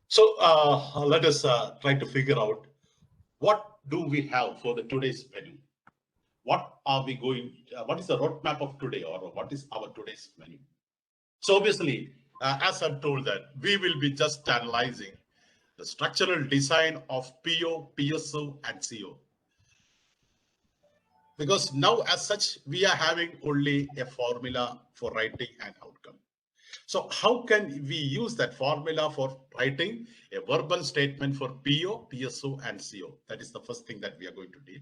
So let us try to figure out what do we have for the today's menu. What are we going? What is the roadmap of today, or what is our today's menu? So obviously, as I'm told that we will be just analyzing the structural design of PO, PSO, and CO. Because now, as such, we are having only a formula for writing an outcome. So how can we use that formula for writing a verbal statement for PO, PSO, and CO? That is the first thing that we are going to do.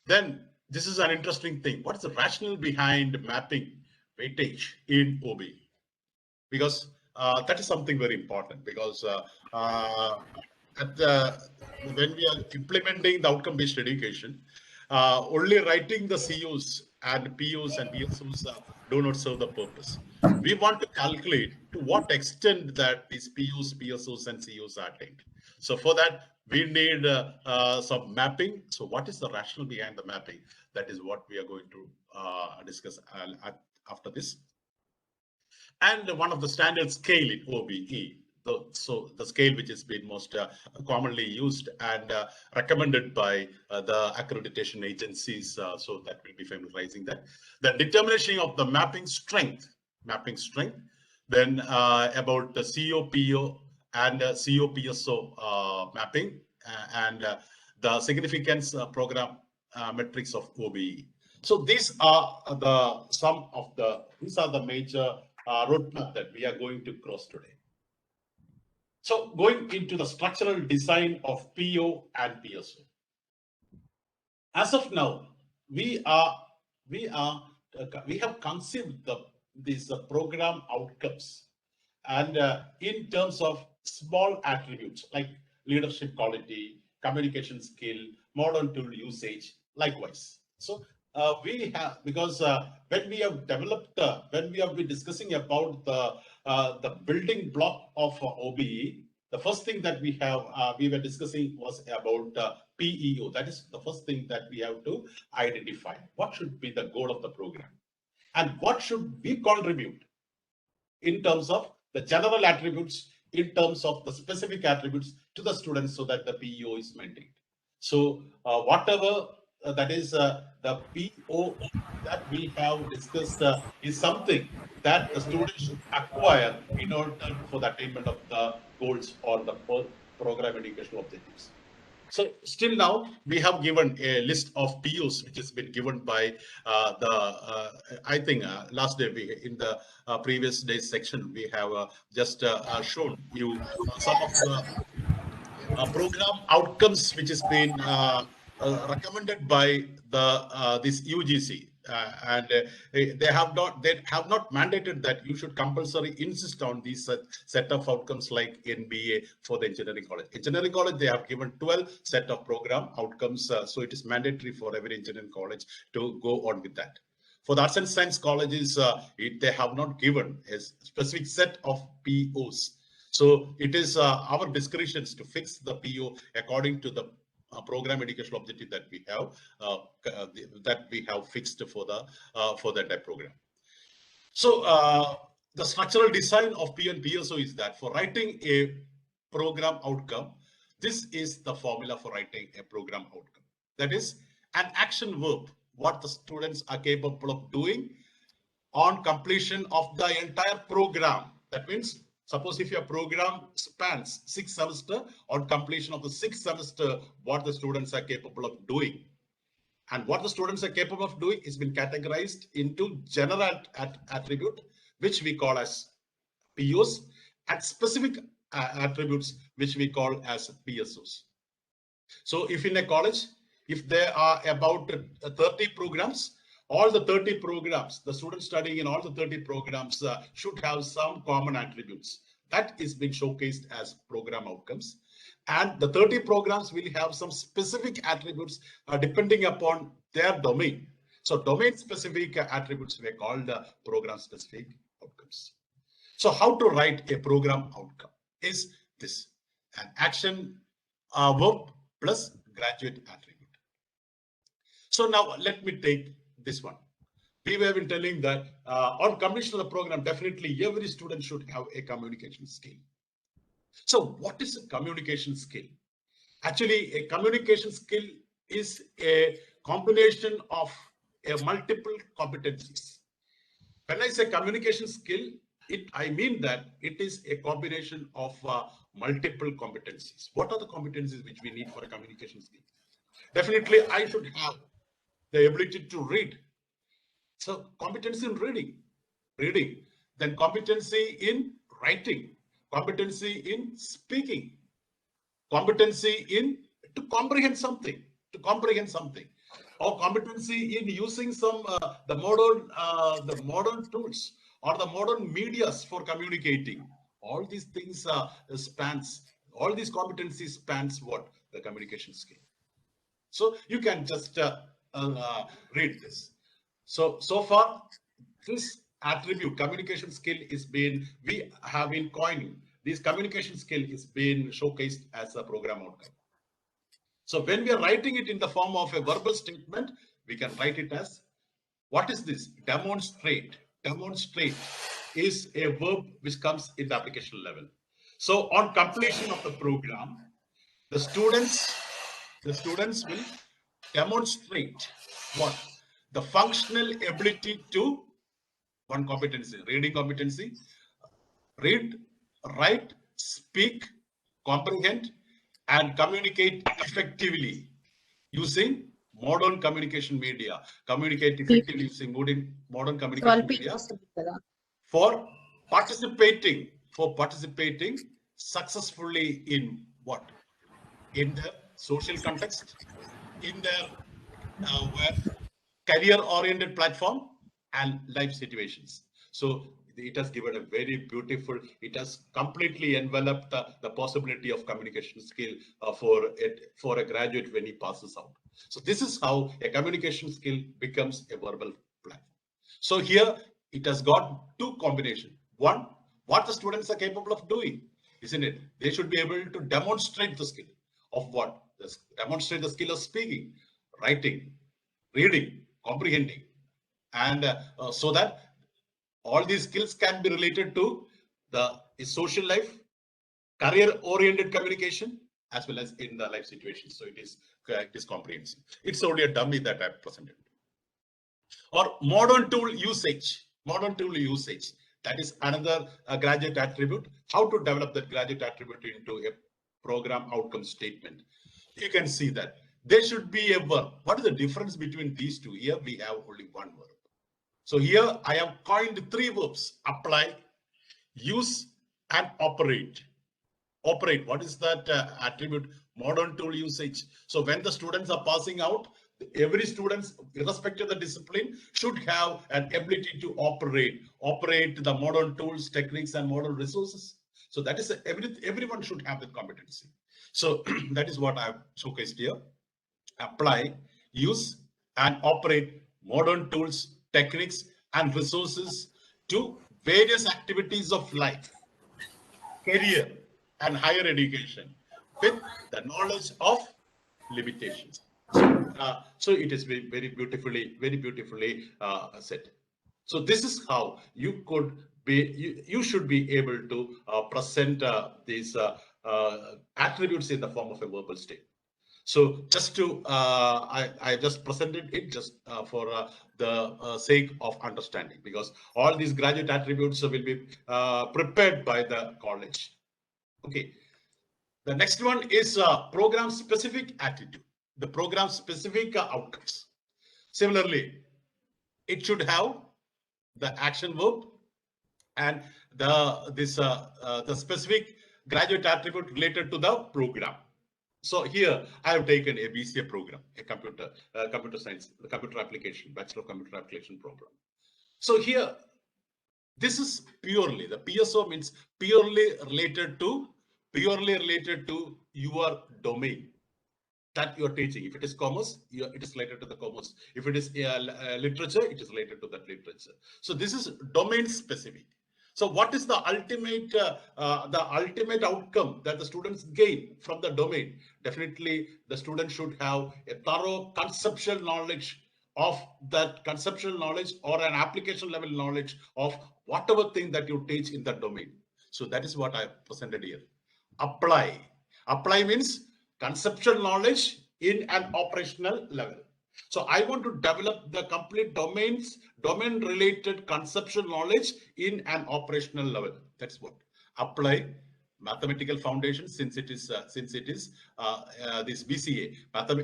Then this is an interesting thing. What is the rationale behind mapping weightage in OBE? Because that is something very important. Because when we are implementing the outcome-based education, only writing the COs and POs and PSOs do not serve the purpose. We want to calculate to what extent that these POs, PSOs, and COs are attained. So for that, we need some mapping. So what is the rationale behind the mapping? That is what we are going to discuss after this. And one of the standard scale in OBE. So the scale which has been most commonly used and recommended by the accreditation agencies, so that will be familiarizing that. The determination of the mapping strength, then about the COPO and COPSO mapping, and the significance program metrics of OBE. So these are the major roadmap that we are going to cross today. So going into the structural design of PO and PSO. As of now, we have conceived these program outcomes, and in terms of small attributes like leadership quality, communication skill, modern tool usage, likewise. So we have, because when we have developed, when we have been discussing about the building block of OBE, the first thing that we were discussing was about PEO. That is the first thing that we have to identify. What should be the goal of the program, and what should we contribute in terms of the general attributes, in terms of the specific attributes to the students, so that the PEO is maintained. So whatever that is the PO that we have discussed is something that the students should acquire in order for the attainment of the goals or the program educational objectives. So still now we have given a list of POs which has been given by I think last day in the previous day's section we have just shown you some of the program outcomes which has been recommended by the this UGC, and they have not mandated that you should compulsory insist on these set of outcomes like NBA for the engineering college. Engineering college, they have given 12 set of program outcomes, so it is mandatory for every engineering college to go on with that. For the arts and science colleges, they have not given a specific set of POs. So it is our discretion to fix the PO according to the program educational objective that we have fixed for the entire program. So the structural design of PO and PSO is that for writing a program outcome, this is the formula for writing a program outcome. That is an action verb, what the students are capable of doing on completion of the entire program. That means, suppose if your program spans 6 semesters, on completion of the 6th semester, what the students are capable of doing. And what the students are capable of doing is been categorized into general attribute, which we call as POs, and specific attributes, which we call as PSOs. So if in a college, if there are about 30 programs, all the 30 programs, the students studying in all the 30 programs should have some common attributes. That is being showcased as program outcomes. And the 30 programs will have some specific attributes depending upon their domain. So domain specific attributes were called program specific outcomes. So how to write a program outcome is this: an action verb plus graduate attribute. So now let me take this one. We have been telling that on completion of the program, definitely every student should have a communication skill. So what is a communication skill? Actually, a communication skill is a combination of multiple competencies. When I say communication skill, I mean that it is a combination of multiple competencies. What are the competencies which we need for a communication skill? Definitely, I should have the ability to read. So competency in reading, then competency in writing, competency in speaking, competency in to comprehend something, or competency in using some the modern tools or the modern medias for communicating. All these things all these competencies spans what? The communication skill. So you can just read this. So far, this attribute, communication skill, we have been coining. This communication skill is being showcased as a program outcome. So when we are writing it in the form of a verbal statement, we can write it as, what is this? Demonstrate. Demonstrate is a verb which comes in the application level. So on completion of the program, the students will demonstrate what? The functional ability to one competency, reading competency, read, write, speak, comprehend, and communicate effectively using modern communication media. Communicate effectively using modern communication media for participating successfully in what? In the social context, in their career-oriented platform and life situations. So it has given a very beautiful, it has completely enveloped the possibility of communication skill for a graduate when he passes out. So this is how a communication skill becomes a verbal platform. So here it has got two combinations. One, what the students are capable of doing, isn't it? They should be able to demonstrate the skill of what? Demonstrate the skill of speaking, writing, reading, comprehending, and so that all these skills can be related to the social life, career-oriented communication, as well as in the life situation. So it is comprehensive. It's only a dummy that I presented. Or modern tool usage. Modern tool usage. That is another graduate attribute. How to develop that graduate attribute into a program outcome statement. You can see that there should be a verb. What is the difference between these two? Here we have only one verb. So here I have coined three verbs: apply, use, and operate. Operate, what is that attribute? Modern tool usage. So when the students are passing out, every student, irrespective of the discipline, should have an ability to operate the modern tools, techniques, and modern resources. So that is everyone should have that competency. So that is what I have showcased here. Apply, use, and operate modern tools, techniques, and resources to various activities of life, career, and higher education with the knowledge of limitations. So it is very beautifully said. So this is how you could be, you should be able to present these attributes in the form of a verbal statement. So just to, I just presented it just for the sake of understanding, because all these graduate attributes will be prepared by the college. Okay. The next one is program specific attitude, the program specific outcomes. Similarly, it should have the action verb and the specific graduate attribute related to the program. So here I have taken a BCA program, a computer science, the computer application, Bachelor of Computer Application program. So here, this is purely, the PSO means purely related to your domain that you are teaching. If it is commerce, it is related to the commerce. If it is literature, it is related to that literature. So this is domain specific. So what is the ultimate outcome that the students gain from the domain? Definitely, the student should have a thorough conceptual knowledge of that conceptual knowledge or an application level knowledge of whatever thing that you teach in that domain. So that is what I presented here. apply. Apply means conceptual knowledge in an operational level. So I want to develop the complete domain related conceptual knowledge in an operational level. That's what apply. Mathematical foundation, since it is this BCA,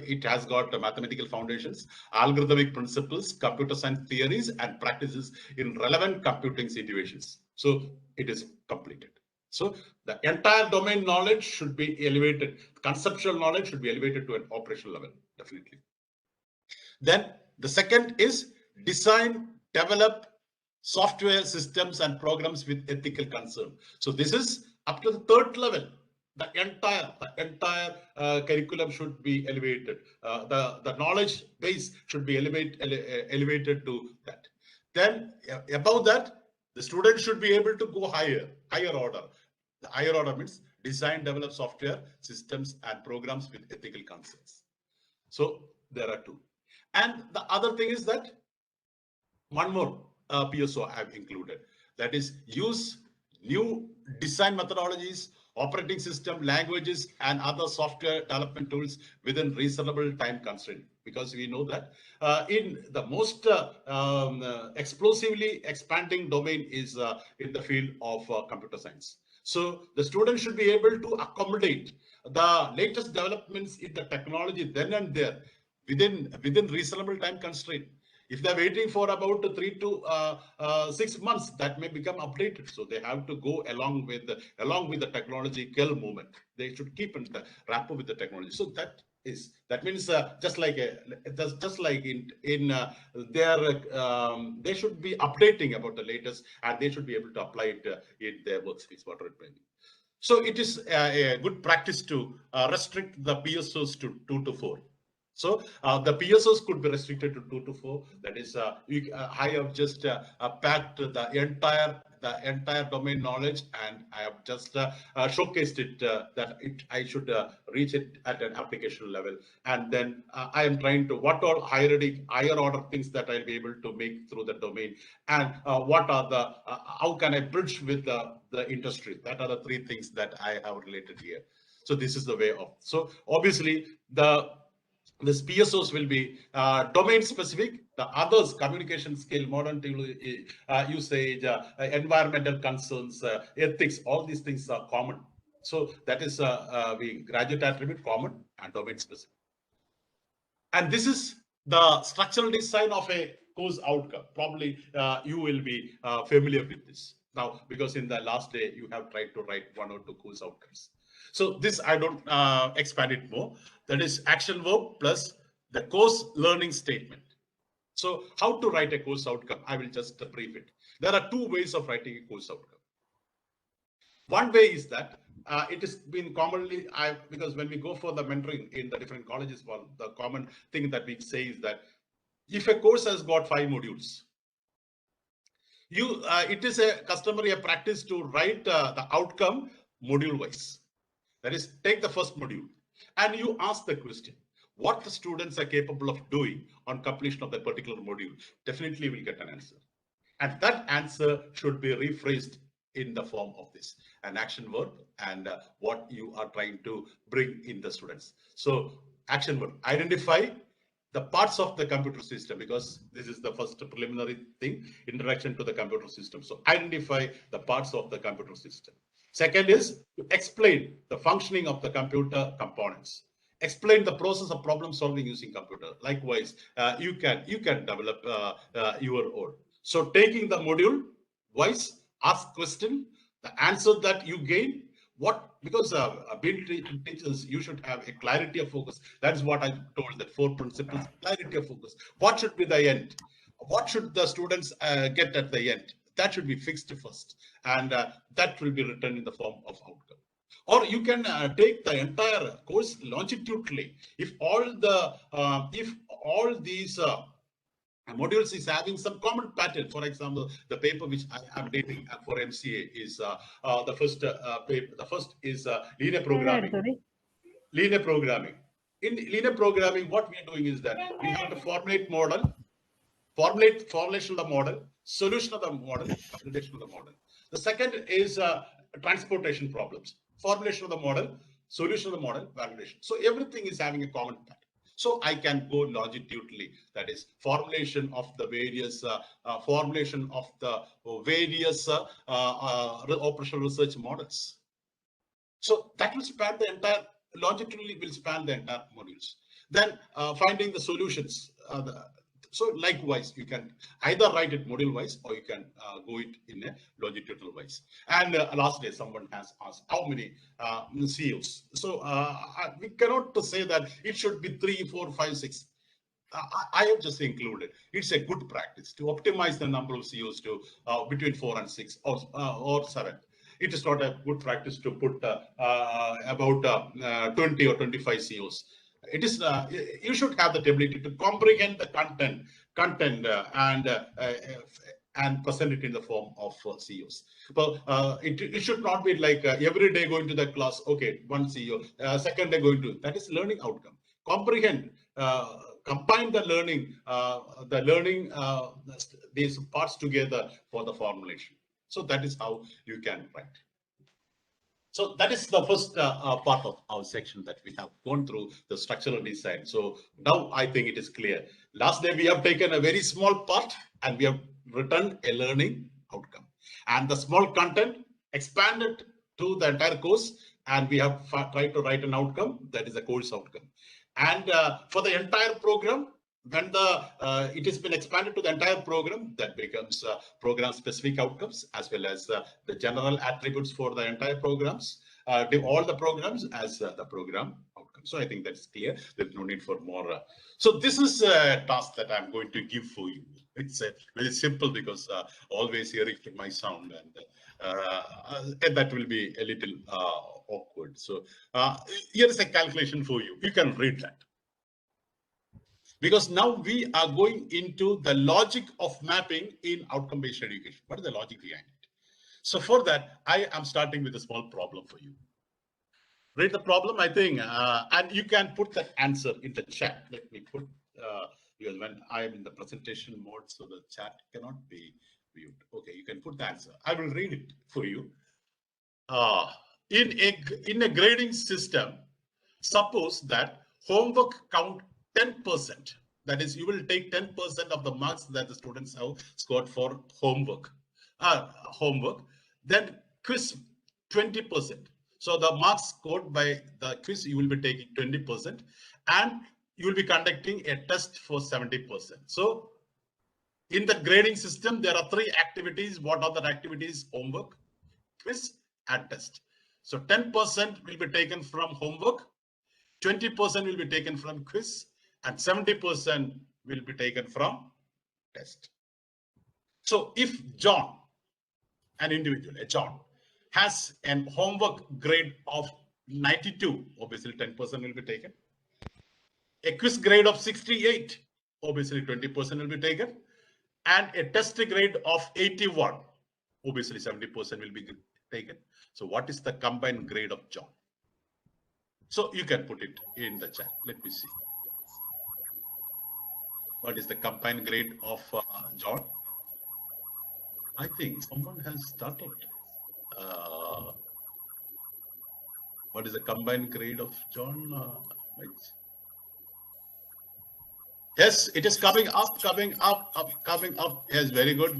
it has got mathematical foundations, algorithmic principles, computer science theories and practices in relevant computing situations. So it is completed. So the entire domain knowledge should be elevated. Conceptual knowledge should be elevated to an operational level, definitely. Then the second is design, develop software systems and programs with ethical concern. So this is up to the third level. The entire curriculum should be elevated. The knowledge base should be elevated to that. Then above that, the student should be able to go higher order. The higher order means design, develop software systems and programs with ethical concerns. So there are two. And the other thing is that one more PSO I have included, that is use new design methodologies, operating system, languages, and other software development tools within reasonable time constraint. Because we know that in the most explosively expanding domain is in the field of computer science. So the student should be able to accommodate the latest developments in the technology then and there within reasonable time constraint. If they're waiting for about 3 to 6 months, that may become updated. So they have to go along with the technological movement. They should keep in the rapport with the technology. So that means just like in their they should be updating about the latest, and they should be able to apply it in their works. Is what it may be. So it is a good practice to restrict the PSOs to 2 to 4. So the PSOs could be restricted to 2 to 4. That is, I have just packed the entire domain knowledge, and I have just showcased it that I should reach it at an application level. And then I am trying to what all higher order things that I'll be able to make through the domain, and what are the how can I bridge with the industry. That are the three things that I have related here. So this is the way of. So obviously this PSOs will be domain specific. The others, communication skill, modern tool usage, environmental concerns, ethics, all these things are common. So that is we graduate attribute common and domain specific. And this is the structural design of a course outcome. Probably you will be familiar with this now, because in the last day you have tried to write 1 or 2 course outcomes. So this I don't expand it more. That is action verb plus the course learning statement. So how to write a course outcome? I will just brief it. There are 2 ways of writing a course outcome. One way is that it has been commonly, because when we go for the mentoring in the different colleges, the common thing that we say is that if a course has got 5 modules, it is a customary practice to write the outcome module wise. That is, take the first module and you ask the question, what the students are capable of doing on completion of that particular module. Definitely will get an answer. And that answer should be rephrased in the form of this, an action verb and what you are trying to bring in the students. So action verb, identify the parts of the computer system, because this is the first preliminary thing, introduction to the computer system. So identify the parts of the computer system. Second is to explain the functioning of the computer components. Explain the process of problem solving using computer. Likewise, you can develop your own. So taking the module wise, ask question, the answer that you gain, because being teachers, you should have a clarity of focus. That's what I told, that 4 principles, clarity of focus. What should be the end? What should the students get at the end? That should be fixed first, and that will be written in the form of outcome. Or you can take the entire course longitudinally. If all these modules is having some common pattern. For example, the paper which I am dating for MCA is the first paper. The first is linear programming. Linear programming. In linear programming, what we are doing is that we have to formulate model, formulation of the model, solution of the model, validation of the model. The second is transportation problems. formulation of the model, solution of the model, validation. So everything is having a common pattern. So I can go longitudinally, that is formulation of the various operational research models. So that will span the entire, longitudinally will span the entire modules. Then finding the solutions. So likewise, you can either write it module wise or you can go it in a longitudinal wise. And lastly, someone has asked how many CEOs. So we cannot say that it should be 3, 4, 5, 6. I have just included. It's a good practice to optimize the number of CEOs to between 4 and 6 or 7. It is not a good practice to put about 20 or 25 CEOs. It is you should have the ability to comprehend the content and present it in the form of CEOs. But it should not be like every day going to the class. Okay, one CEO. Second day going to, that is learning outcome. Comprehend. Combine the learning, these parts together for the formulation. So that is how you can write. So that is the first part of our section that we have gone through the structural design. So now I think it is clear. Last day we have taken a very small part and we have written a learning outcome. And the small content expanded to the entire course, and we have tried to write an outcome that is a course outcome. And for the entire program, when it has been expanded to the entire program, that becomes program specific outcomes as well as the general attributes for the entire programs, all the programs as the program outcome. So I think that's clear. There's no need for more. So this is a task that I'm going to give for you. It's very simple because always hearing my sound, and that will be a little awkward. So here is a calculation for you. You can read that. Because now we are going into the logic of mapping in outcome-based education. What is the logic behind it? So for that, I am starting with a small problem for you. Read the problem, I think, and you can put that answer in the chat. Let me put, because when I am in the presentation mode, so the chat cannot be viewed. Okay, you can put the answer. I will read it for you. In a grading system, suppose that homework count 10%. That is, you will take 10% of the marks that the students have scored for homework. Then quiz 20%. So the marks scored by the quiz, you will be taking 20%, and you will be conducting a test for 70%. So in the grading system, there are 3 activities. What are the activities? Homework, quiz, and test. So 10% will be taken from homework, 20% will be taken from quiz, and 70% will be taken from test. So if John, an individual, a John, has an homework grade of 92, obviously 10% will be taken. A quiz grade of 68, obviously 20% will be taken. And a test grade of 81, obviously 70% will be taken. So what is the combined grade of John? So you can put it in the chat. Let me see. What is the combined grade of John? I think someone has started. What is the combined grade of John? Yes, it is coming up. Yes, very good.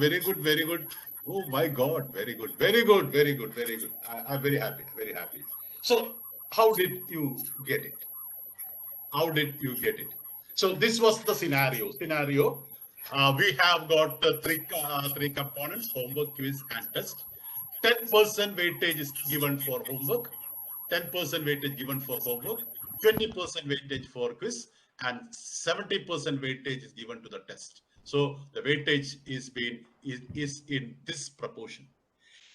Oh my God, very good. I'm very happy. So how did you get it? So this was the scenario. We have got three components: homework, quiz, and test. 10% weightage is given for homework, 10% weightage given for homework, 20% weightage for quiz, and 70% weightage is given to the test. So the weightage is in this proportion.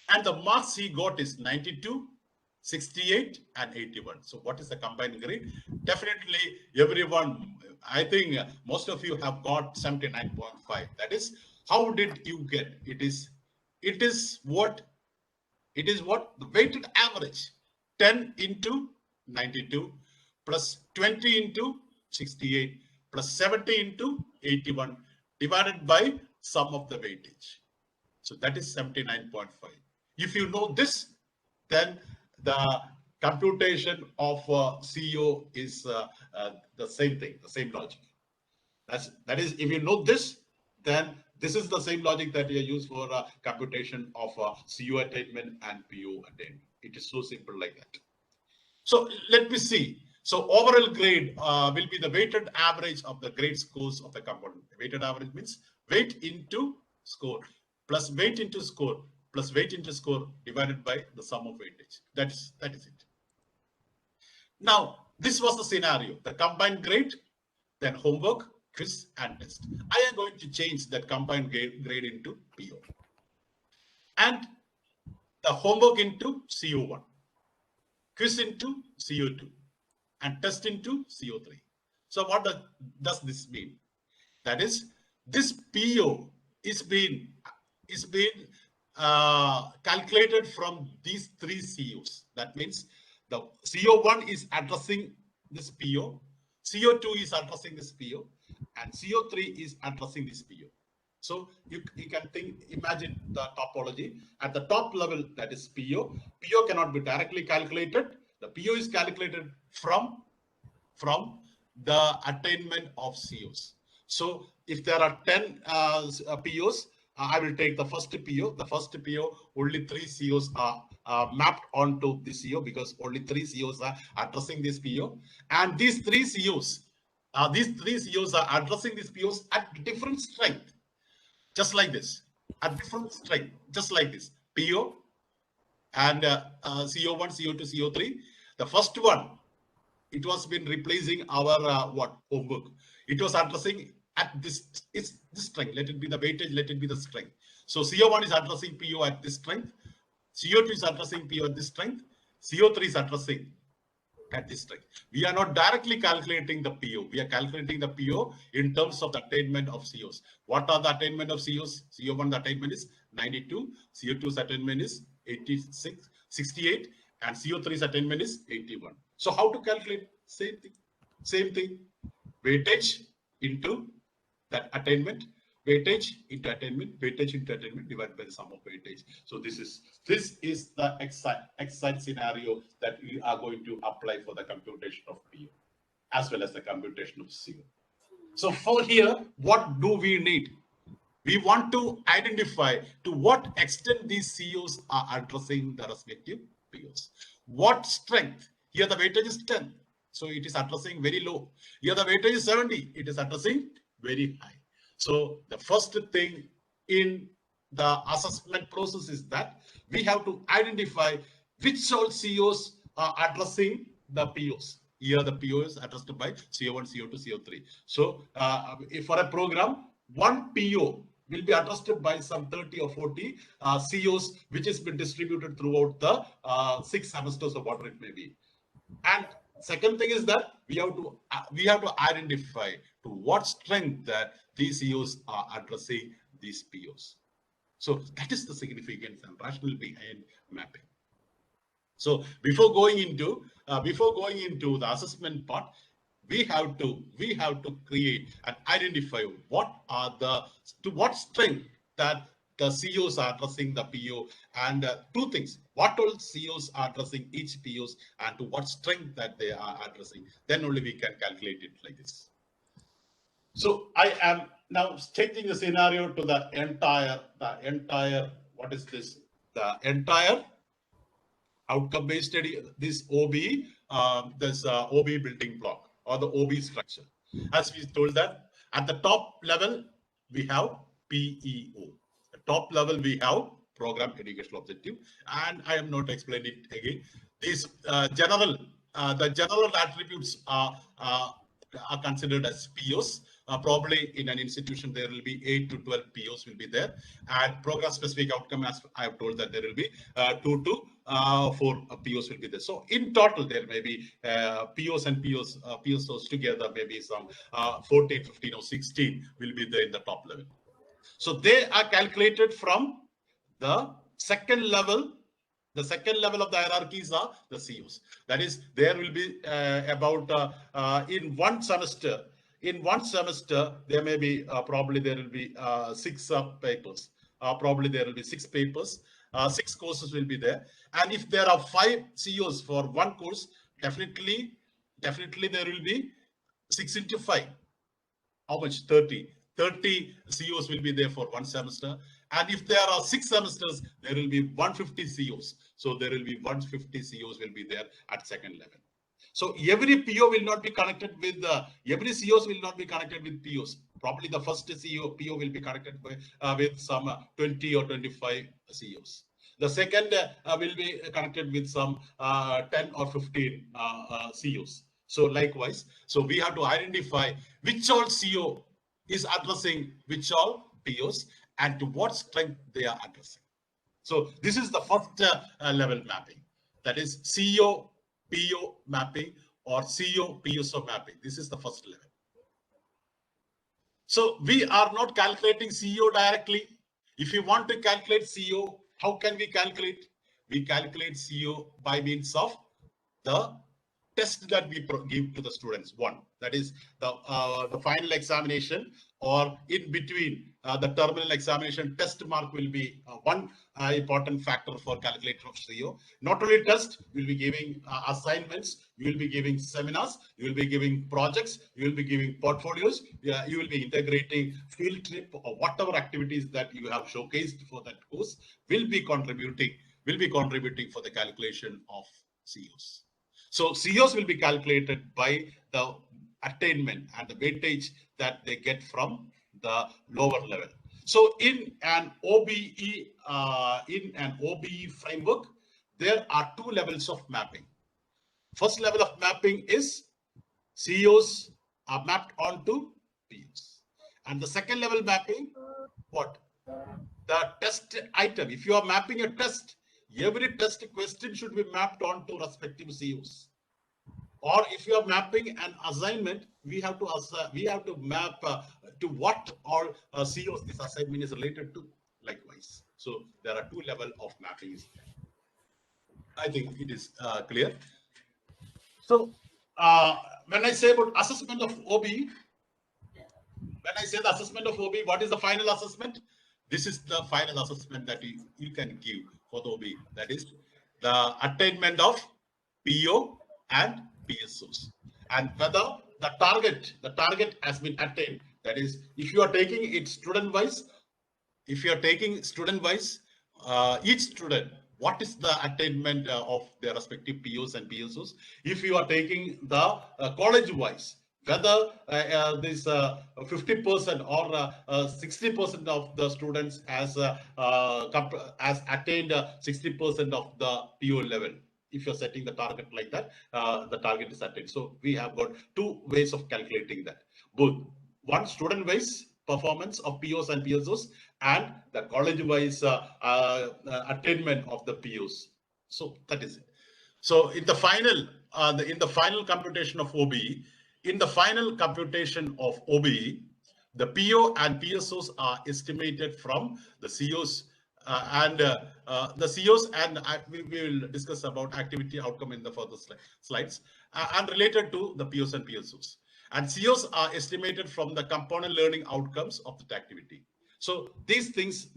And the marks he got is 92, 68, and 81. So what is the combined grade? Definitely everyone, I think most of you have got 79.5. That is, how did you get? It is what the weighted average, 10 into 92 plus 20 into 68 plus 70 into 81 divided by sum of the weightage. So that is 79.5. If you know this, then the computation of CO is the same thing, the same logic. That is, if you know this, then this is the same logic that you use for computation of CO attainment and PO attainment. It is so simple like that. So let me see. So overall grade will be the weighted average of the grade scores of the component. Weighted average means weight into score plus weight into score plus weight into score divided by the sum of weightage. That is it. Now, this was the scenario. The combined grade, then homework, quiz, and test. I am going to change that combined grade into PO. And the homework into CO1, quiz into CO2, and test into CO3. So what does this mean? That is, this PO is being calculated from these three COs. That means the CO1 is addressing this PO, CO2 is addressing this PO, and CO3 is addressing this PO. So you can imagine the topology. At the top level, that is PO. PO cannot be directly calculated. The PO is calculated from the attainment of COs. So if there are 10 POs, I will take the first PO. The first PO, only 3 COs are mapped onto this CO because only 3 COs are addressing this PO. And these 3 COs, are addressing these POs at different strength, just like this, at different strength, just like this. PO and CO1, CO2, CO3. The first one, it was been replacing our homework. It was addressing at this strength. Let it be the weightage, let it be the strength. So CO1 is addressing PO at this strength. CO2 is addressing PO at this strength. CO3 is addressing at this strength. We are not directly calculating the PO. We are calculating the PO in terms of the attainment of COs. What are the attainment of COs? CO1, the attainment is 92. CO2's attainment is 86, 68. And CO3's attainment is 81. So how to calculate? Same thing. Weightage into that attainment, weightage into attainment, weightage into attainment divided by the sum of weightage. So this is the exact scenario that we are going to apply for the computation of PO as well as the computation of CO. So for here, what do we need? We want to identify to what extent these COs are addressing the respective POs. What strength? Here the weightage is 10, so it is addressing very low. Here the weightage is 70, it is addressing very high. So the first thing in the assessment process is that we have to identify which all COs are addressing the POs. Here the PO is addressed by CO1, CO2, CO3. So if for a program, one PO will be addressed by some 30 or 40 COs, which has been distributed throughout the 6 semesters or whatever it may be. And second thing is that we have to identify to what strength that these COs are addressing these POs. So that is the significance and rationale behind mapping. So before going into the assessment part, we have to create and identify to what strength that the COs are addressing the PO, and 2 things: what all COs are addressing each POs, and to what strength that they are addressing. Then only we can calculate it like this. So I am now changing the scenario to the entire what is this? The entire outcome-based study. This OBE, this OBE building block or the OBE structure. As we told that at the top level we have PEO. Top level we have program educational objective, and I am not explaining it again. These the general attributes are considered as POs. Probably in an institution there will be 8 to 12 POs will be there, and program specific outcome, as I have told, that there will be 2 to 4 POs will be there. So in total there may be POs and POs together, maybe some 14, 15 or 16 will be there in the top level. So they are calculated from the second level. The second level of the hierarchies are the COs. That is, there will be about in one semester. In one semester, there may be probably there will be 6 papers. Probably there will be 6 papers, 6 courses will be there. And if there are 5 COs for one course, definitely there will be 6 into 5. How much? 30. 30 COs will be there for one semester. And if there are 6 semesters, there will be 150 COs. So there will be 150 COs will be there at second level. So every PO will not be connected with every COs will not be connected with POs. Probably the first PO will be connected with some 20 or 25 COs. The second will be connected with some 10 or 15 COs. So likewise, so we have to identify which all CO is addressing which all POs and to what strength they are addressing. So this is the first level mapping, that is CO PO mapping or CO PSO mapping. This is the first level. So we are not calculating CO directly. If you want to calculate CO, how can we calculate? We calculate CO by means of the test that we give to the students. One, that is the final examination, or in between the terminal examination, test mark will be one important factor for calculator of CO. Not only test, you will be giving assignments, you will be giving seminars, you will be giving projects, you will be giving portfolios, you will be integrating field trip or whatever activities that you have showcased for that course will be contributing for the calculation of COs. So COs will be calculated by the attainment and the weightage that they get from the lower level. So in an OBE framework, there are 2 levels of mapping. First level of mapping is COs are mapped onto POs. And the second level mapping, what? The test item. If you are mapping a test, every test question should be mapped onto respective COs. Or if you are mapping an assignment, we have to map to what all COs this assignment is related to. Likewise, so there are 2 levels of mappings. I think it is clear. So when I say about assessment of OBE, when I say the assessment of OBE, what is the final assessment? This is the final assessment that you can give for the OBE. That is the attainment of PO and PSOs, and whether the target has been attained. That is, if you are taking it student wise, each student, what is the attainment of their respective POs and PSOs? If you are taking the college wise, whether this 50% or 60% of the students has attained 60% of the PO level. If you're setting the target like that, the target is attained. So we have got 2 ways of calculating that. Both one student-wise performance of POs and PSOs, and the college-wise attainment of the POs. So that is it. So in the final, computation of OBE, the PO and PSOs are estimated from the COs. We will discuss about activity outcome in the further slides, and related to the POs and PSOs. And COs are estimated from the component learning outcomes of the activity. So these things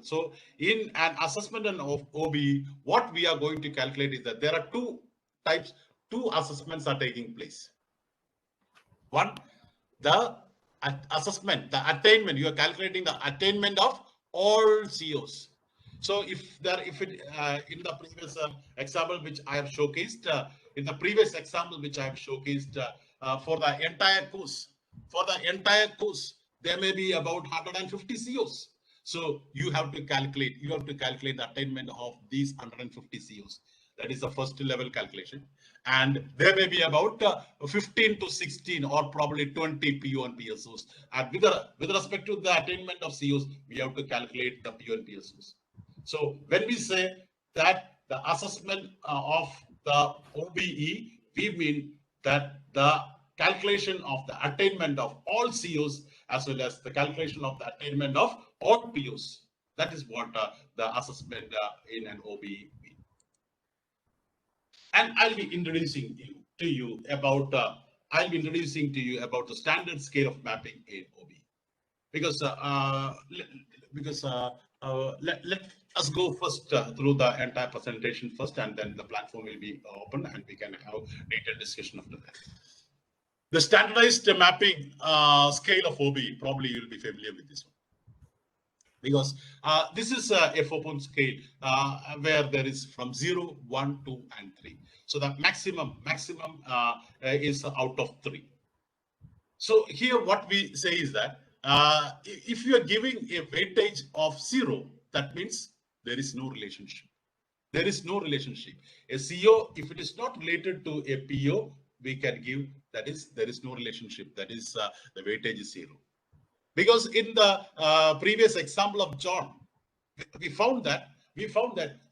so in an assessment of OBE, what we are going to calculate is that there are 2 types, 2 assessments are taking place. One, the assessment, the attainment. You are calculating the attainment of all COs. So in the previous example which I have showcased, for the entire course, there may be about 150 COs. So you have to calculate the attainment of these 150 COs. That is the first level calculation. And there may be about 15 to 16 or probably 20 PO and PSOs. And with respect to the attainment of COs, we have to calculate the PO and PSOs. So when we say that the assessment of the OBE, we mean that the calculation of the attainment of all COs as well as the calculation of the attainment of all POs. That is what the assessment in an OBE means. And I'll be introducing to you about the standard scale of mapping in OBE, because us go first through the entire presentation first, and then the platform will be open and we can have detailed discussion after that. The standardized mapping scale of OBE, probably you'll be familiar with this one, because this is a 4-point scale where there is from 0, 1, 2, and 3. So the maximum is out of 3. So here what we say is that if you are giving a weightage of 0, that means there is no relationship. There is no relationship. A CO, if it is not related to a PO, we can give, that is, there is no relationship. That is, the weightage is 0. Because in the previous example of John, we found that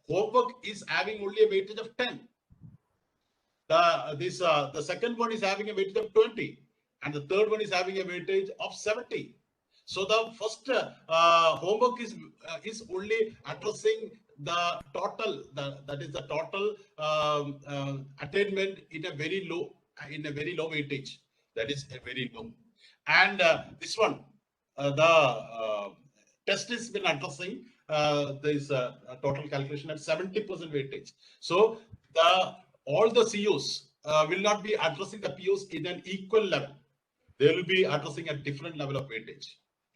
homework is having only a weightage of 10. The second one is having a weightage of 20, and the third one is having a weightage of 70. So the first homework is only addressing the total, that is the total attainment in a very low weightage. That is a very low. And this one, the test has been addressing this total calculation at 70% weightage. So all the COs will not be addressing the POs in an equal level. They will be addressing a different level of weightage.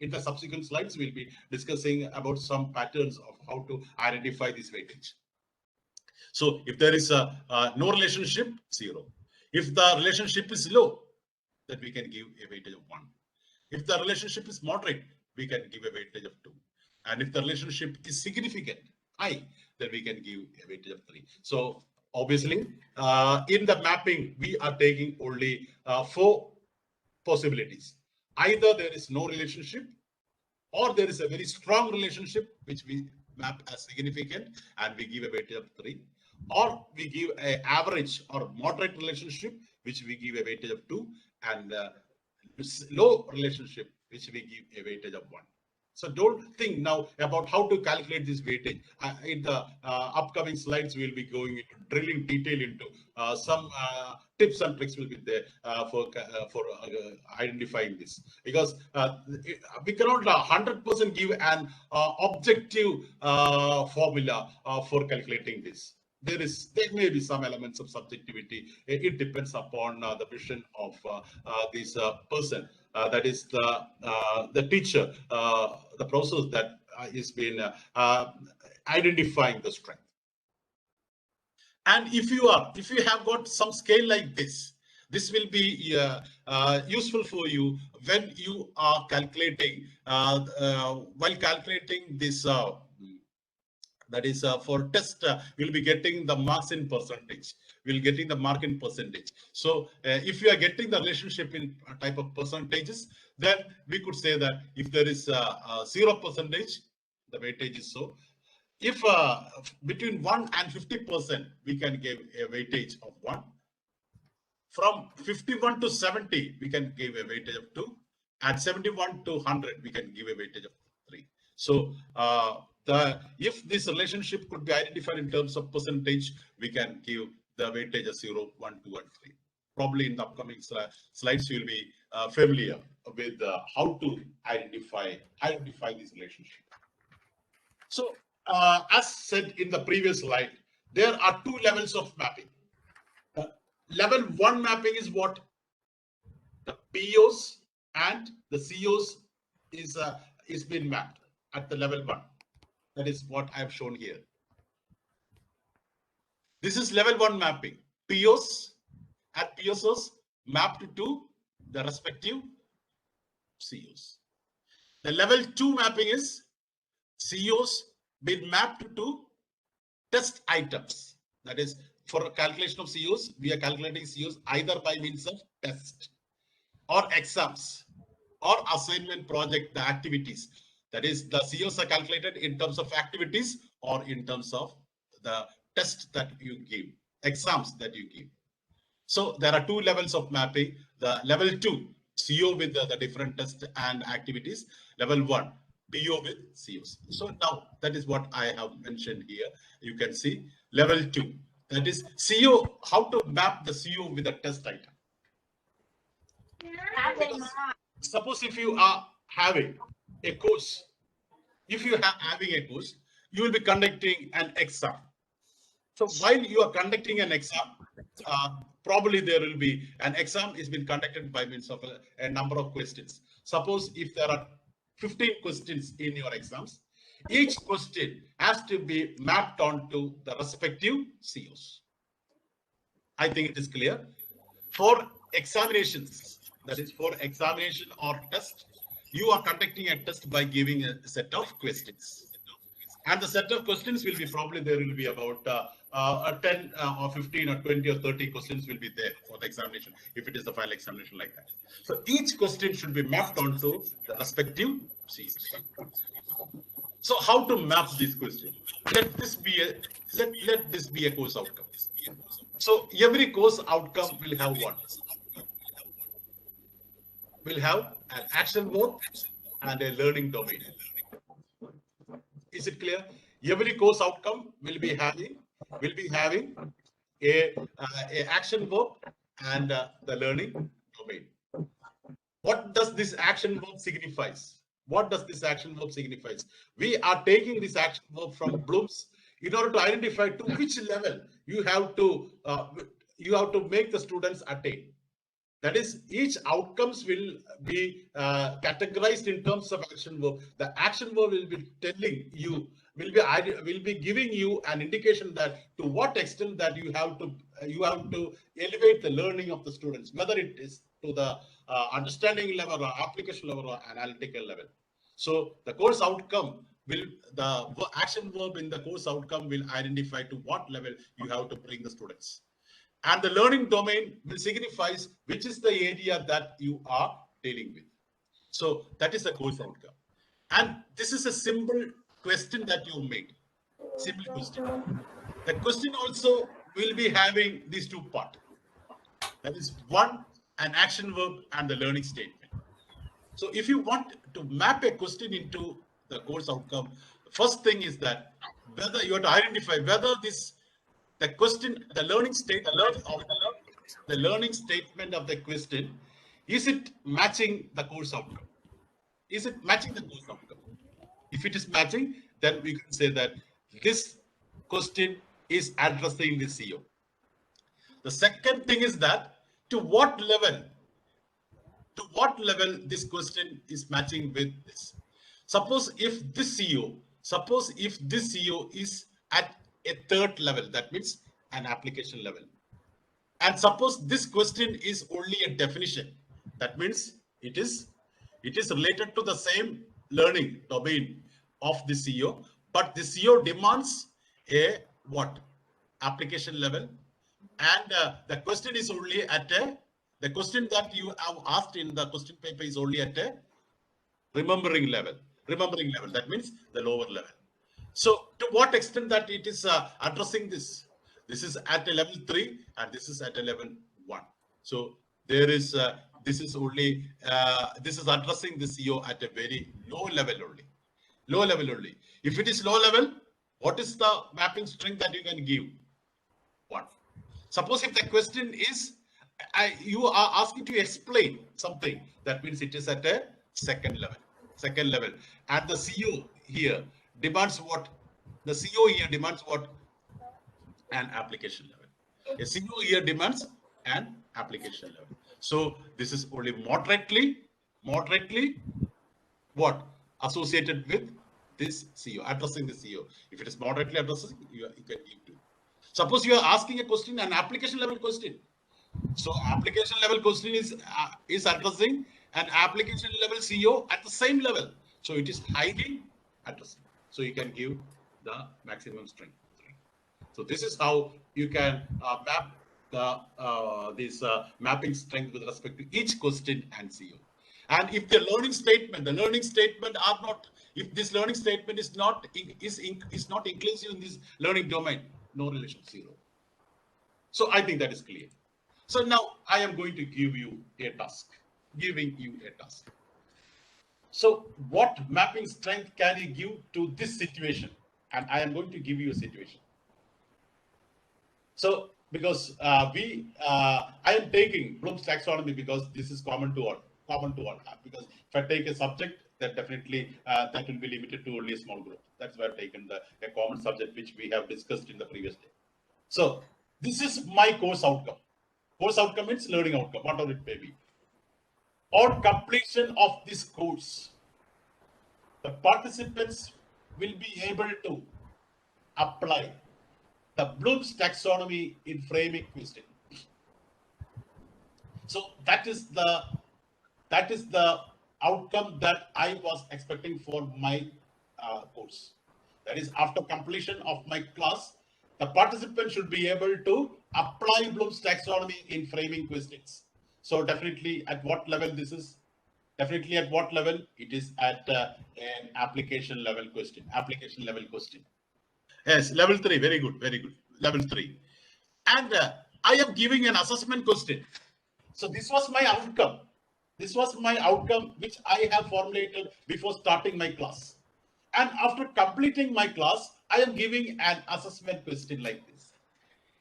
In the subsequent slides, we'll be discussing about some patterns of how to identify this weightage. So if there is no relationship, 0. If the relationship is low, then we can give a weightage of 1. If the relationship is moderate, we can give a weightage of 2. And if the relationship is significant, high, then we can give a weightage of 3. So obviously, in the mapping, we are taking only 4 possibilities. Either there is no relationship, or there is a very strong relationship, which we map as significant, and we give a weightage of 3. Or we give an average or moderate relationship, which we give a weightage of 2, and low relationship, which we give a weightage of 1. So don't think now about how to calculate this weightage. In the upcoming slides, we'll be going into drilling detail into some tips and tricks will be there for identifying this, because we cannot 100% give an objective formula for calculating this. There may be some elements of subjectivity. It depends upon the vision of this person. That is the teacher, the process that is been identifying the strength. And if you have got some scale like this will be useful for you when you are calculating while calculating this. That is for test, we'll be getting the marks in percentage. We'll getting the mark in percentage. So if you are getting the relationship in type of percentages, then we could say that if there is 0%, the weightage is so. If between 1 and 50%, we can give a weightage of 1. From 51 to 70, we can give a weightage of 2. At 71 to 100, we can give a weightage of 3. So if this relationship could be identified in terms of percentage, we can give the weightage of 0, 1, 2, and 3. Probably in the upcoming slides, you'll be familiar with how to identify this relationship. So as said in the previous slide, there are 2 levels of mapping. Level 1 mapping is what? The POs and the COs is being mapped at the level 1. That is what I have shown here. This is level 1 mapping. POs and PSOs mapped to the respective COs. The level 2 mapping is COs being mapped to test items. That is, for calculation of COs, we are calculating COs either by means of test or exams or assignment project, the activities. That is, the COs are calculated in terms of activities or in terms of the test that you give, exams that you give. So there are 2 levels of mapping. The level 2, CO with the different tests and activities. Level 1, PO with COs. So now that is what I have mentioned here. You can see level 2. That is CO, how to map the CO with a test item. Because suppose if you are having a course, if you are having a course, you will be conducting an exam. So while you are conducting an exam, probably there will be an exam is been conducted by means of a number of questions. Suppose if there are 15 questions in your exams, each question has to be mapped onto the respective COs. I think it is clear. For examinations, that is for examination or test, you are conducting a test by giving a set of questions. And the set of questions will be probably there will be about 10 or 15 or 20 or 30 questions will be there for the examination, if it is the final examination like that. So each question should be mapped onto the respective COs. So how to map this question? Let this be a course outcome. So every course outcome will have what? Will have an action verb and a learning domain. Is it clear? Every course outcome will be having a action verb and the learning domain. What does this action verb signifies? What does this action verb signifies? We are taking this action verb from Bloom's in order to identify to which level you have to make the students attain. That is, each outcomes will be categorized in terms of action verb. The action verb will be telling you, will be giving you an indication that to what extent that you have to elevate the learning of the students, whether it is to the understanding level or application level or analytical level. So the course outcome will, the action verb in the course outcome will identify to what level you have to bring the students. And the learning domain will signifies which is the area that you are dealing with. So that is the course outcome. And this is a simple question that you made. Simple question. The question also will be having these two parts. That is one, an action verb and the learning statement. So if you want to map a question into the course outcome, the first thing is that whether you have to identify whether the question, the learning statement of the question, is it matching the course outcome? Is it matching the course outcome? If it is matching, then we can say that this question is addressing the CO. The second thing is that to what level this question is matching with this. Suppose if this CO is at a third level, that means an application level. And suppose this question is only a definition, that means it is related to the same learning domain of the CO, but the CO demands a what? Application level. And the question is only at the question that you have asked in the question paper is only at a remembering level. That means the lower level. So to what extent that it is addressing this? This is at a level 3 and this is at a level 1. So there is this is addressing the CO at a very low level only. If it is low level, what is the mapping strength that you can give? 1. Suppose if the question is you are asking to explain something, that means it is at a second level. And the CO here demands what? The CO here demands what? An application level. A CO here demands an application level. So this is only moderately what? Associated with this CO, addressing the CO. If it is moderately addressing, you can give to. Suppose you are asking a question, an application level question. So application level question is addressing an application level CO at the same level. So it is highly addressing. So you can give the maximum strength. So this is how you can map this mapping strength with respect to each question and CO. And if the learning statement are not, if this learning statement is not inclusive in this learning domain, no relation, 0. So I think that is clear. So now I am going to give you a task, So what mapping strength can you give to this situation? And I am going to give you a situation. So because I am taking Bloom's taxonomy because this is common to all. Because if I take a subject that definitely that will be limited to only a small group. That's why I've taken a common subject which we have discussed in the previous day. So this is my course outcome. Course outcome means learning outcome, whatever it may be. On completion of this course, the participants will be able to apply the Bloom's taxonomy in framing question. So that is the outcome that I was expecting for my course. That is, after completion of my class, the participant should be able to apply Bloom's taxonomy in framing questions. So definitely at what level this is? Definitely at what level? It is at an application level question. Application level question. Yes, level 3. Very good. Very good. Level 3. And I am giving an assessment question. So this was my outcome. This was my outcome which I have formulated before starting my class. And after completing my class, I am giving an assessment question like this.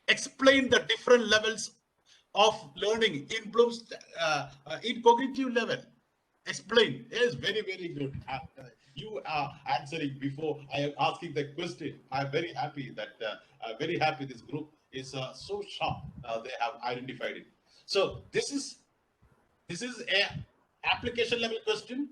Explain the different levels of learning in Bloom's in cognitive level. Explain. Yes, very, very good. You are answering before I am asking the question. I'm very happy that this group is so sharp. They have identified it. So this is a application level question,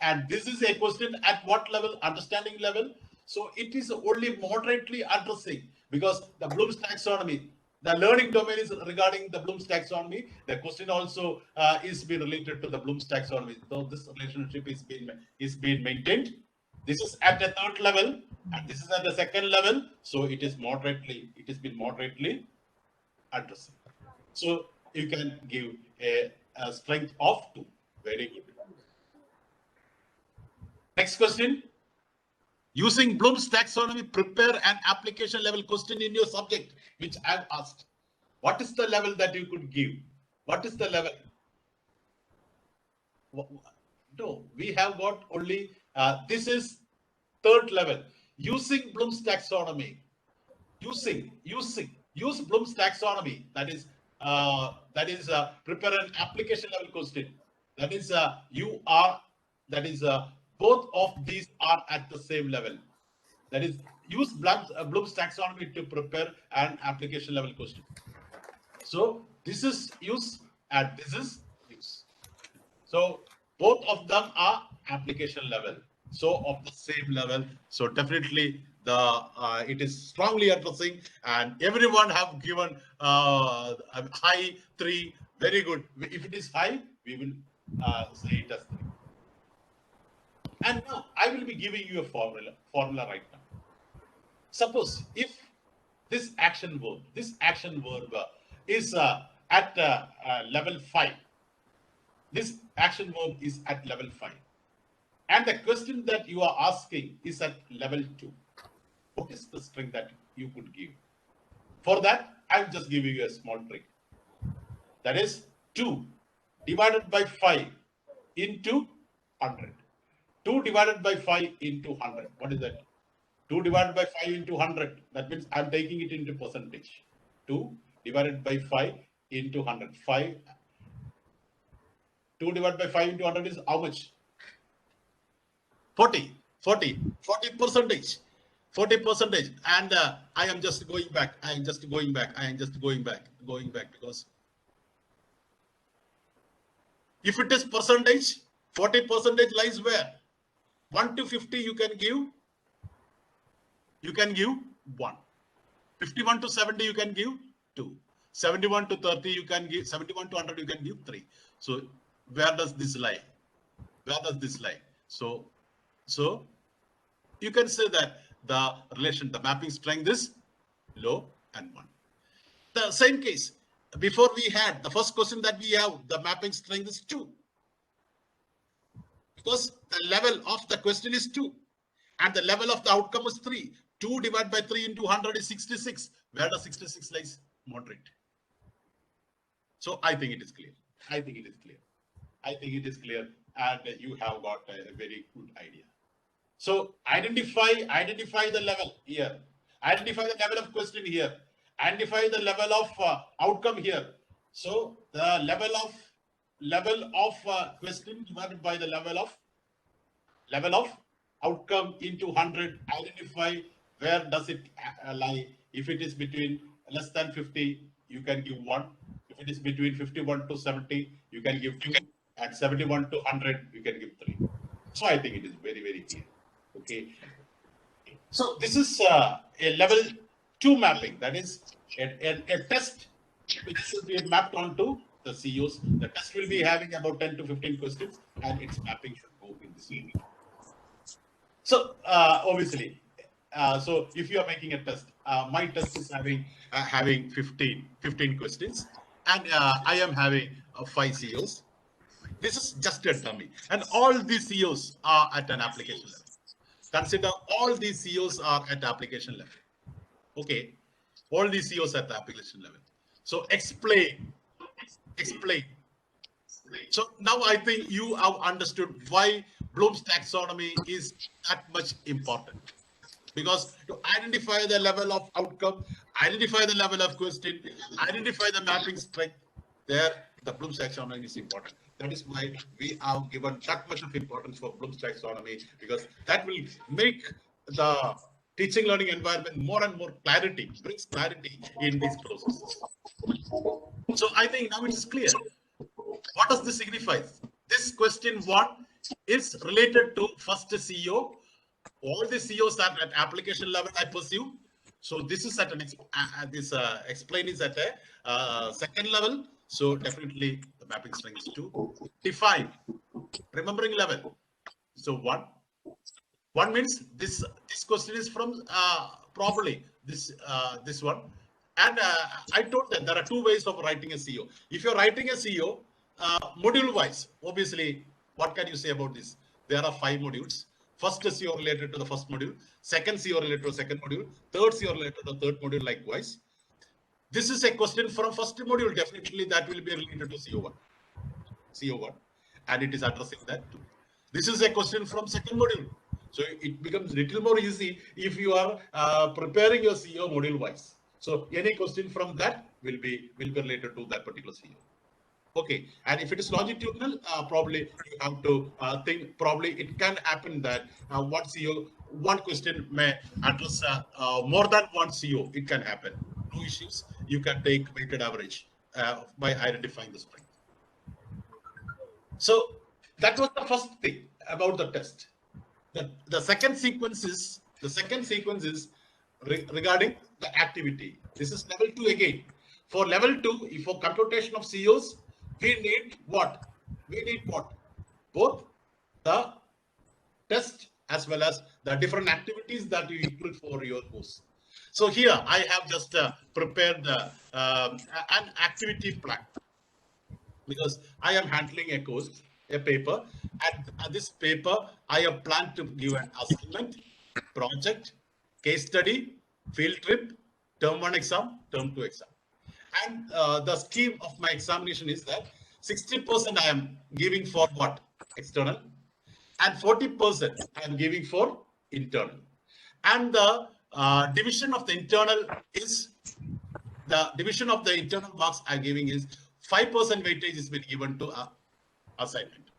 and this is a question at what level? Understanding level. So it is only moderately addressing, because the Bloom's taxonomy, the learning domain is regarding the Bloom's taxonomy. The question also is being related to the Bloom's taxonomy. So this relationship is being maintained. This is at the third level, and this is at the second level. So it is been moderately addressing. So you can give a strength of 2. Very good. Next question. Using Bloom's taxonomy, prepare an application level question in your subject, which I've asked. What is the level that you could give? What is the level? No, we have got only, this is third level. Using Bloom's taxonomy. Use Bloom's taxonomy. That is prepare an application level question. That is both of these are at the same level. That is, use Bloom's taxonomy to prepare an application level question. So this is use and this is use. So both of them are application level. So of the same level. So definitely it is strongly addressing, and everyone have given high 3. Very good. If it is high, we will say it as 3. And now I will be giving you a formula right now. Suppose if this action verb is at level 5. This action verb is at level 5. And the question that you are asking is at level 2. What is the string that you could give? For that, I'm just giving you a small trick. That is 2 divided by 5 into 100. 2 divided by 5 into 100. What is that? 2 divided by 5 into 100. That means I'm taking it into percentage. 2 divided by 5 into 100. 2 divided by 5 into 100 is how much? 40 percentage. 40%. And I am just going back. Going back because if it is percentage, 40% lies where? 1 to 50 you can give 1. 51 to 70 you can give 2. 71 to 30 you can give 71 to 100 you can give 3. So where does this lie? So you can say that the mapping strength is low and 1. The same case, before we had the first question that we have, the mapping strength is 2. Because the level of the question is 2 and the level of the outcome is 3. 2 divided by 3 into 100 is 66. Where does 66 lies? Moderate. So I think it is clear. And you have got a very good idea. So identify the level here. Identify the level of question here. Identify the level of outcome here. So the level of question divided by the level of level of outcome into 100, identify where does it lie. If it is between less than 50, you can give 1. If it is between 51 to 70, you can give 2. And 71 to 100, you can give 3. So I think it is very, very clear. Okay. So this is a level 2 mapping. That is a test which should be mapped onto the CEOs. The test will be having about 10 to 15 questions, and its mapping should go in this way. So obviously, so if you are making a test, my test is having 15 questions, and I am having 5 CEOs. This is just a dummy, and all these CEOs are at an application level. Consider all these CEOs are at application level. Okay, all these CEOs at the application level. So explain. So now I think you have understood why Bloom's taxonomy is that much important. Because to identify the level of outcome, identify the level of question, identify the mapping strength, there the Bloom's taxonomy is important. That is why we have given that much of importance for Bloom's taxonomy, because that will make the teaching learning environment more and more clarity, brings clarity in these processes. So I think now it is clear. What does this signify? This question 1 is related to first CEO. All the CEOs are at application level, I perceive. So this is at an explain is at a second level. So definitely the mapping strength is 2. Define, remembering level. So 1 means this question is from probably this one. And I told them there are 2 ways of writing a CEO. If you're writing a CEO module wise, obviously, what can you say about this? There are 5 modules. First CEO related to the first module, second CEO related to the second module, third CEO related to the third module likewise. This is a question from first module, definitely that will be related to CO1, and it is addressing that too. This is a question from second module. So it becomes little more easy if you are preparing your CEO module wise. So any question from that will be related to that particular CEO. Okay, and if it is longitudinal, probably you have to think, probably it can happen that one question may address more than one CEO. It can happen. No issues. You can take weighted average by identifying the strength. So that was the first thing about the test. The second sequence is regarding the activity. This is level 2 again. For level 2, for computation of CEOs, we need what? Both the test as well as the different activities that you include for your course. So here I have just prepared an activity plan, because I am handling a course, a paper, and this paper I have planned to give an assignment, project, case study, field trip, term 1 exam, term 2 exam. And the scheme of my examination is that 60% I am giving for what? External, and 40% I am giving for internal. And the division of the internal marks I am giving is 5% weightage is been given to assignment.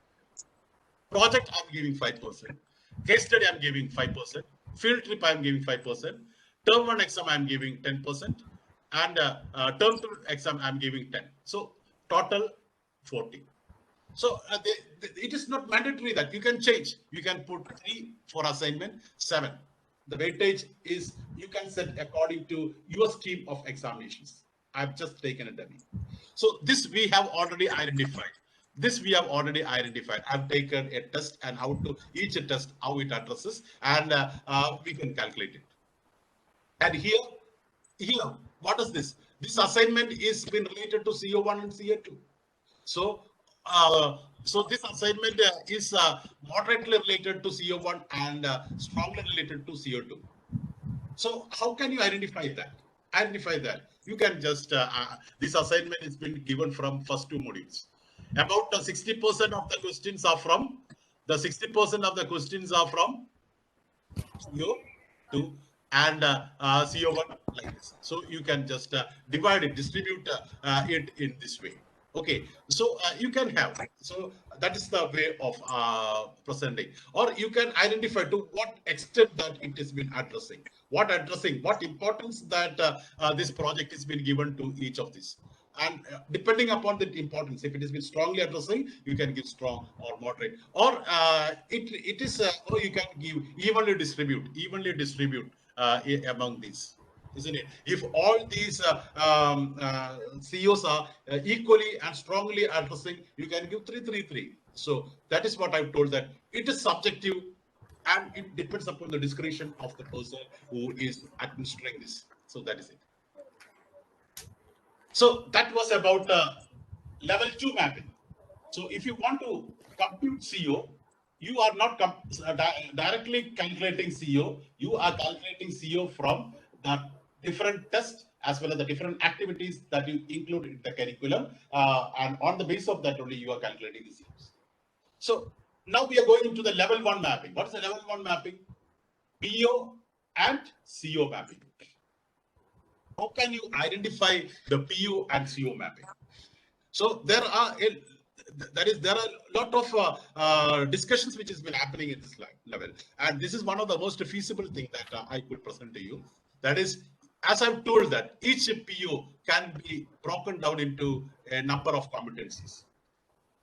Project I am giving 5%. Case study I am giving 5%. Field trip I am giving 5%. Term 1 exam I am giving 10%. And term 2 exam I am giving 10. So total 40. So it is not mandatory that you can change. You can put 3 for assignment, 7. The weightage is you can set according to your scheme of examinations. I've just taken a dummy. So this we have already identified. I've taken a test and how to each test, how it addresses, and we can calculate it. And here, what is this? This assignment is been related to CO1 and CO2. So, this assignment is moderately related to CO1 and strongly related to CO2. So how can you identify that? You can just, this assignment has been given from first 2 modules. About 60% of the questions are from, CO2 and CO1 like this. So you can just distribute it in this way. Okay, so you can have, so that is the way of presenting, or you can identify to what extent that it has been addressing, what importance that this project has been given to each of these. And depending upon the importance, if it has been strongly addressing, you can give strong or moderate, or it is, or you can give evenly distribute among these, isn't it? If all these CEOs are equally and strongly addressing, you can give 333. So that is what I've told, that it is subjective and it depends upon the discretion of the person who is administering this. So that is it. So that was about level 2 mapping. So if you want to compute CO, you are not directly calculating CO. You are calculating CO from the different tests as well as the different activities that you include in the curriculum. And on the basis of that only, you are calculating the COs. So now we are going into the level 1 mapping. What is the level 1 mapping? PO and CO mapping. How can you identify the PO and CO mapping? So there are a lot of discussions which has been happening at this level, and this is one of the most feasible thing that I could present to you. That is, as I've told, that each PO can be broken down into a number of competencies.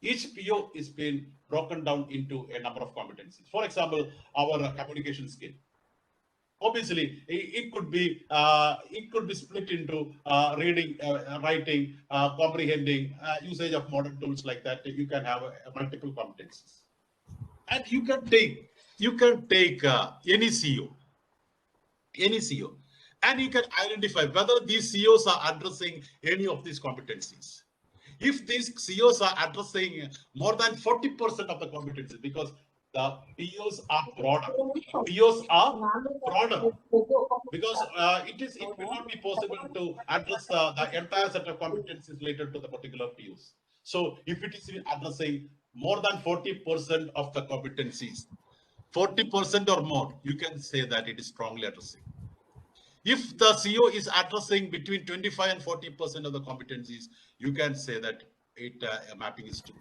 Each PO is being broken down into a number of competencies. For example, our communication skill. Obviously, it could be split into reading, writing, comprehending, usage of modern tools like that. You can have multiple competencies, and you can take any CEO, and you can identify whether these CEOs are addressing any of these competencies. If these CEOs are addressing more than 40% of the competencies, because the POs are broader. POs are broader because it will not be possible to address the entire set of competencies related to the particular POs. So if it is addressing more than 40% of the competencies, 40% or more, you can say that it is strongly addressing. If the CEO is addressing between 25 and 40% of the competencies, you can say that mapping is 2.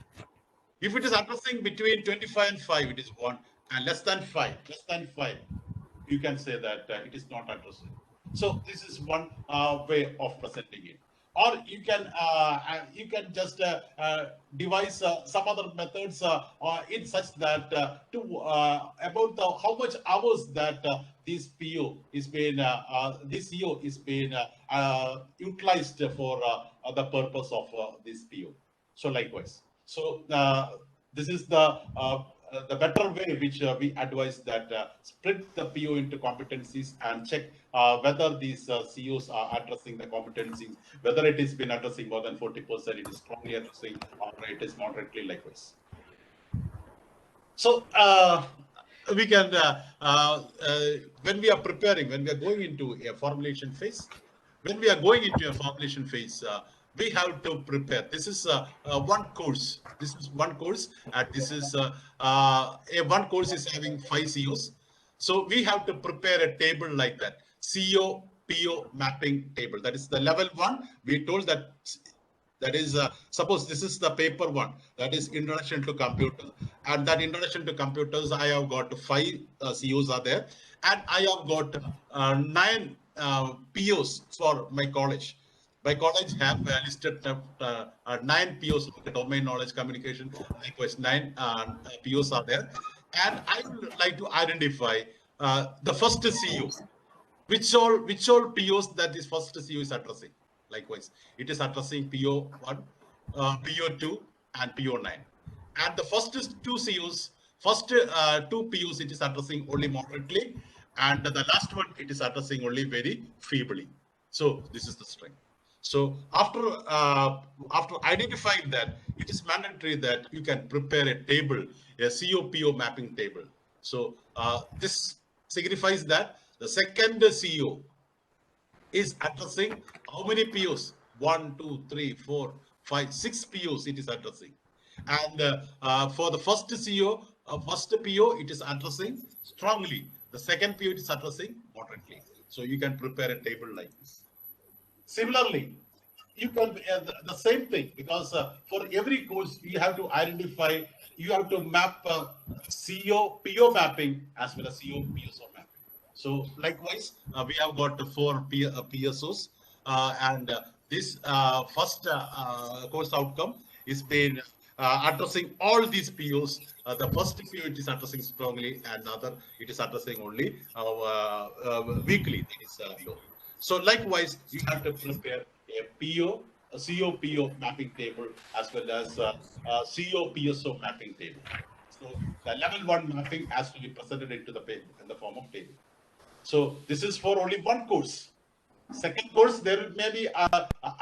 If it is addressing between 25 and 5, it is 1, and less than 5, you can say that it is not addressing. So this is one way of presenting it. Or you can just devise some other methods in such that to about how much hours that this PO is being this CEO is being utilized for the purpose of this PO. So likewise, so this is the better way which we advise, that split the PO into competencies and check whether these CEOs are addressing the competencies, whether it has been addressing more than 40%, it is strongly addressing, or it is moderately likewise. So we can, when we are preparing, when we are going into a formulation phase, we have to prepare. This is one course. This is one course, and this is one course is having 5 CEOs. So we have to prepare a table like that, CEO PO mapping table. That is the level 1. We told that. That is, suppose this is the paper 1, that is introduction to computer, and that introduction to computers, I have got 5 CEOs are there, and I have got 9 POs for my college. My college have listed 9 POs, domain knowledge communication, likewise 9 POs are there, and I would like to identify the first CEO. Which all POs that this first CEO is addressing. Likewise, it is addressing PO1, PO2, and PO9. And the first 2 CEOs, first 2 POs, it is addressing only moderately, and the last one, it is addressing only very feebly. So this is the strength. So after identifying that, it is mandatory that you can prepare a table, a CO-PO mapping table. So this signifies that the second CEO is addressing how many POs? 1, 2, 3, 4, 5, 6 POs it is addressing. And for the first CEO, first PO, it is addressing strongly. The second PO, it is addressing moderately. So you can prepare a table like this. Similarly, you can the same thing, because for every course you have to identify, you have to map CO PO mapping as well as CO PSO mapping. So likewise, we have got the four PSOs, and this first course outcome is been addressing all these POs. The first PO it is addressing strongly, and the other it is addressing only weekly. That is low. So likewise, you have to prepare a PO, a CO-PO mapping table, as well as CO-PSO mapping table. So the level one mapping has to be presented into the paper in the form of table. So this is for only one course. Second course, there may be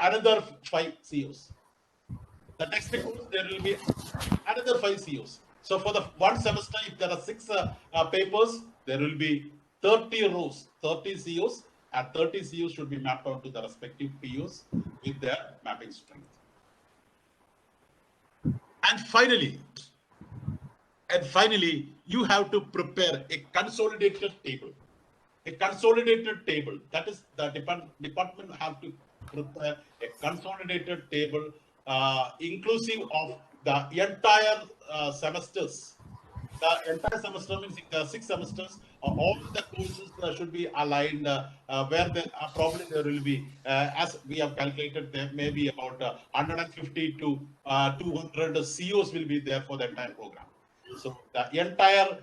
another 5 COs. The next course, there will be another 5 COs. So for the one semester, if there are 6 papers, there will be 30 rows, 30 COs, and 30 COs should be mapped onto the respective POs with their mapping strength. And finally, you have to prepare a consolidated table. A consolidated table, that is the department have to prepare a consolidated table inclusive of the entire semesters. The entire semester means the 6 semesters, all the courses should be aligned where probably there will be, as we have calculated, there may be about 150 to 200 COs will be there for the entire program. So the entire,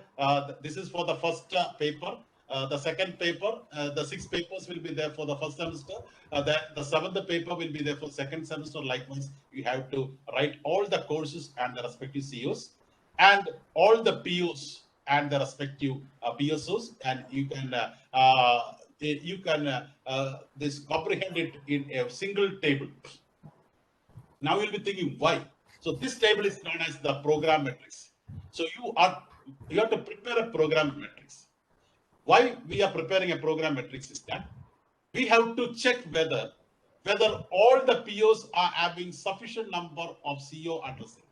this is for the first paper. The second paper, the 6 papers will be there for the first semester. The 7th paper will be there for second semester. Likewise, you have to write all the courses and the respective COs and all the POs and the respective PSOs, and you can this comprehend it in a single table. Now you'll be thinking why. So this table is known as the program matrix. So you have to prepare a program matrix. Why we are preparing a program matrix is that we have to check whether all the POs are having sufficient number of CO addressing.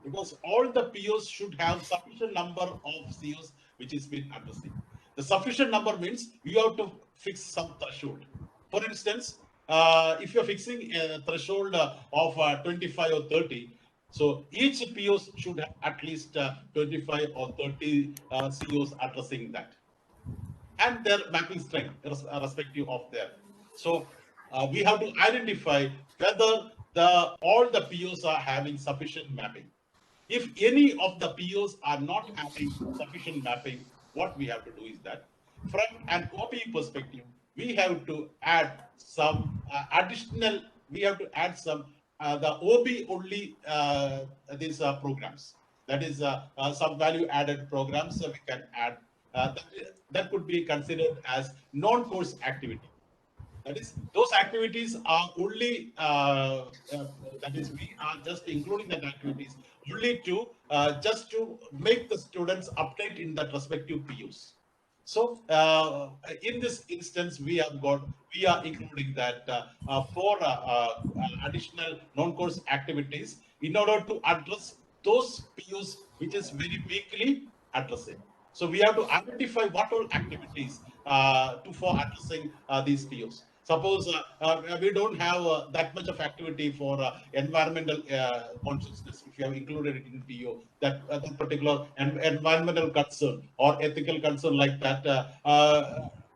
Because all the POs should have sufficient number of COs which is been addressing. The sufficient number means you have to fix some threshold. For instance, if you're fixing a threshold of 25 or 30, so each POs should have at least 25 or 30 COs addressing that, and their mapping strength respective of their. So we have to identify whether all the POs are having sufficient mapping. If any of the POs are not having sufficient mapping, what we have to do is that from an OBE perspective, we have to add some additional, we have to add some the OBE only these programs. That is some value added programs we can add. That could be considered as non-course activity. That is, those activities are only, that is, we are just including that activities only to just to make the students update in that respective PUs. So in this instance, we are including that for additional non-course activities in order to address those PUs which is very weakly addressing. So we have to identify what all activities for addressing these PUs. Suppose we don't have that much of activity for environmental consciousness. If you have included it in PO, that particular environmental concern or ethical concern like that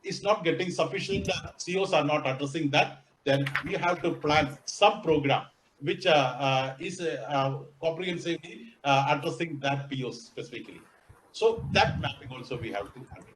is not getting sufficient, COs are not addressing that, then we have to plan some program which is comprehensively addressing that POs specifically. So that mapping also we have to handle.